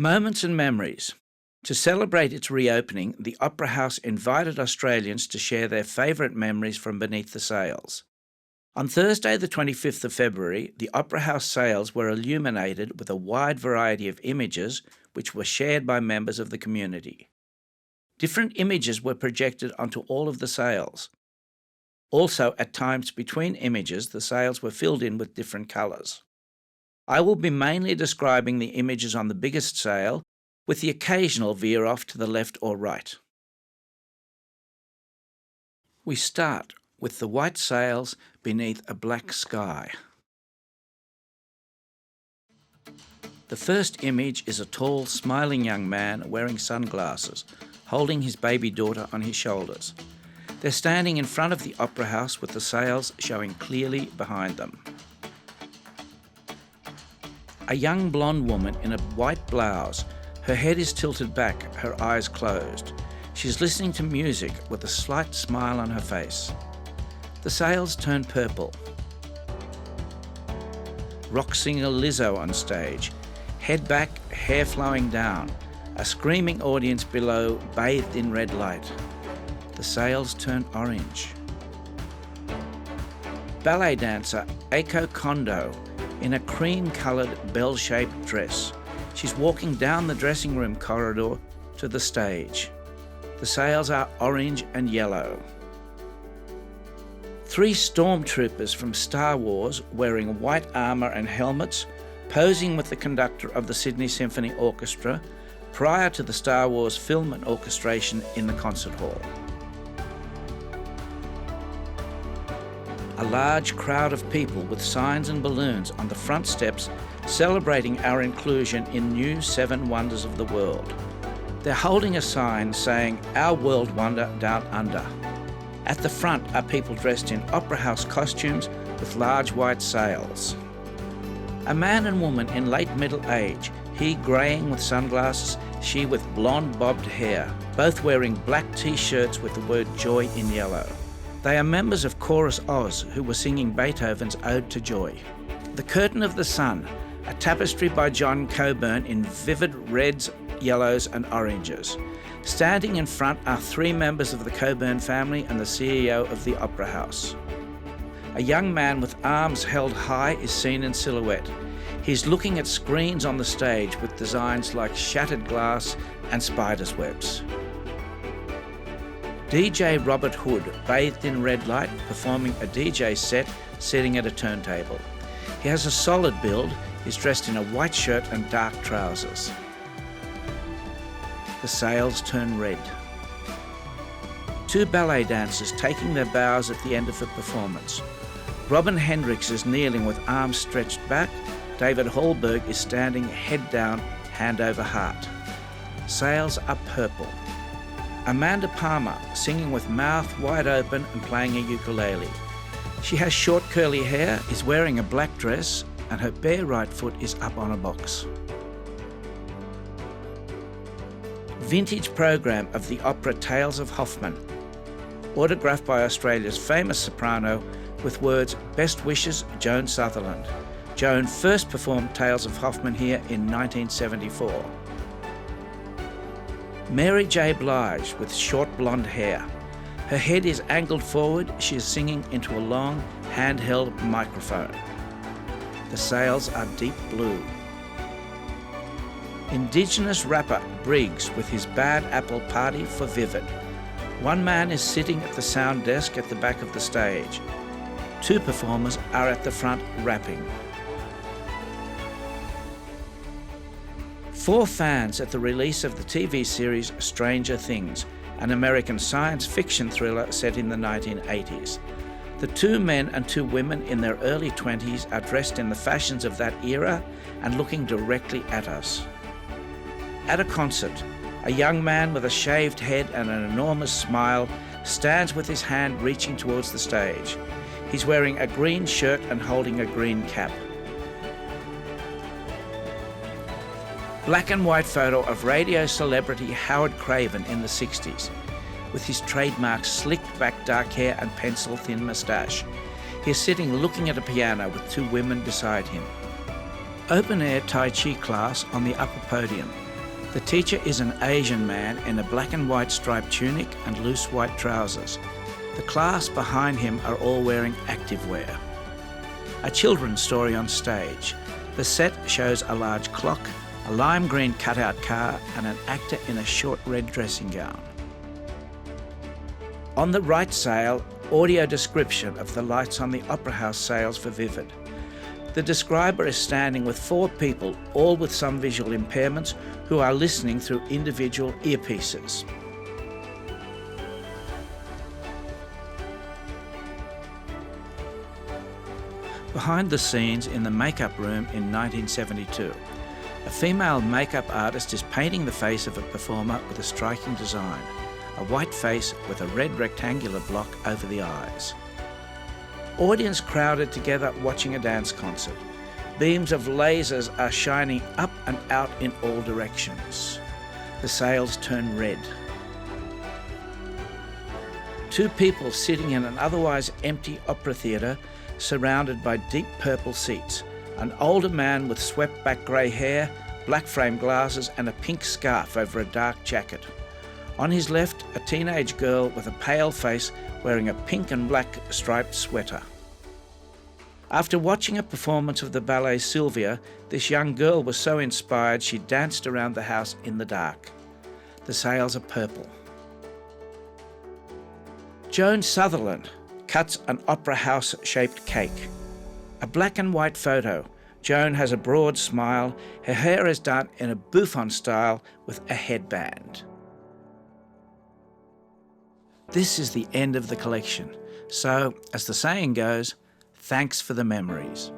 Moments and Memories. To celebrate its reopening, the Opera House invited Australians to share their favourite memories from beneath the sails. On Thursday, the 25th of February, the Opera House sails were illuminated with a wide variety of images which were shared by members of the community. Different images were projected onto all of the sails. Also, at times between images, the sails were filled in with different colours. I will be mainly describing the images on the biggest sail, with the occasional veer off to the left or right. We start with the white sails beneath a black sky. The first image is a tall, smiling young man wearing sunglasses, holding his baby daughter on his shoulders. They're standing in front of the Opera House with the sails showing clearly behind them. A young blonde woman in a white blouse. Her head is tilted back, her eyes closed. She's listening to music with a slight smile on her face. The sails turn purple. Rock singer Lizzo on stage. Head back, hair flowing down. A screaming audience below, bathed in red light. The sails turn orange. Ballet dancer Aiko Kondo in a cream-coloured bell-shaped dress. She's walking down the dressing room corridor to the stage. The sails are orange and yellow. 3 stormtroopers from Star Wars wearing white armour and helmets, posing with the conductor of the Sydney Symphony Orchestra prior to the Star Wars film and orchestration in the concert hall. A large crowd of people with signs and balloons on the front steps celebrating our inclusion in new 7 Wonders of the World. They're holding a sign saying, "Our World Wonder Down Under." At the front are people dressed in Opera House costumes with large white sails. A man and woman in late middle age, he greying with sunglasses, she with blonde bobbed hair, both wearing black t-shirts with the word joy in yellow. They are members of Chorus Oz who were singing Beethoven's Ode to Joy. The Curtain of the Sun, a tapestry by John Coburn in vivid reds, yellows and oranges. Standing in front are 3 members of the Coburn family and the CEO of the Opera House. A young man with arms held high is seen in silhouette. He's looking at screens on the stage with designs like shattered glass and spider's webs. DJ Robert Hood, bathed in red light, performing a DJ set, sitting at a turntable. He has a solid build. He's dressed in a white shirt and dark trousers. The sails turn red. 2 ballet dancers taking their bows at the end of the performance. Robin Hendricks is kneeling with arms stretched back. David Hallberg is standing head down, hand over heart. Sails are purple. Amanda Palmer singing with mouth wide open and playing a ukulele. She has short curly hair, is wearing a black dress, and her bare right foot is up on a box. Vintage program of the opera Tales of Hoffmann, autographed by Australia's famous soprano with words, "Best wishes, Joan Sutherland." Joan first performed Tales of Hoffmann here in 1974. Mary J. Blige with short blonde hair. Her head is angled forward. She is singing into a long, handheld microphone. The sails are deep blue. Indigenous rapper Briggs with his Bad Apple Party for Vivid. One man is sitting at the sound desk at the back of the stage. 2 performers are at the front rapping. 4 fans at the release of the TV series Stranger Things, an American science fiction thriller set in the 1980s. The 2 men and 2 women in their early 20s are dressed in the fashions of that era and looking directly at us. At a concert, a young man with a shaved head and an enormous smile stands with his hand reaching towards the stage. He's wearing a green shirt and holding a green cap. Black and white photo of radio celebrity Howard Craven in the 60s, with his trademark slicked back dark hair and pencil-thin moustache. He's sitting looking at a piano with 2 women beside him. Open-air Tai Chi class on the upper podium. The teacher is an Asian man in a black and white striped tunic and loose white trousers. The class behind him are all wearing activewear. A children's story on stage. The set shows a large clock, a lime green cutout car and an actor in a short red dressing gown. On the right sail, audio description of the lights on the Opera House sails for Vivid. The describer is standing with 4 people, all with some visual impairments, who are listening through individual earpieces. Behind the scenes in the makeup room in 1972, a female makeup artist is painting the face of a performer with a striking design, a white face with a red rectangular block over the eyes. Audience crowded together watching a dance concert. Beams of lasers are shining up and out in all directions. The sails turn red. 2 people sitting in an otherwise empty opera theatre, surrounded by deep purple seats. An older man with swept back grey hair, black frame glasses and a pink scarf over a dark jacket. On his left, a teenage girl with a pale face wearing a pink and black striped sweater. After watching a performance of the ballet Sylvia, this young girl was so inspired she danced around the house in the dark. The sails are purple. Joan Sutherland cuts an opera house-shaped cake. A black and white photo. Joan has a broad smile. Her hair is done in a bouffant style with a headband. This is the end of the collection. So, as the saying goes, thanks for the memories.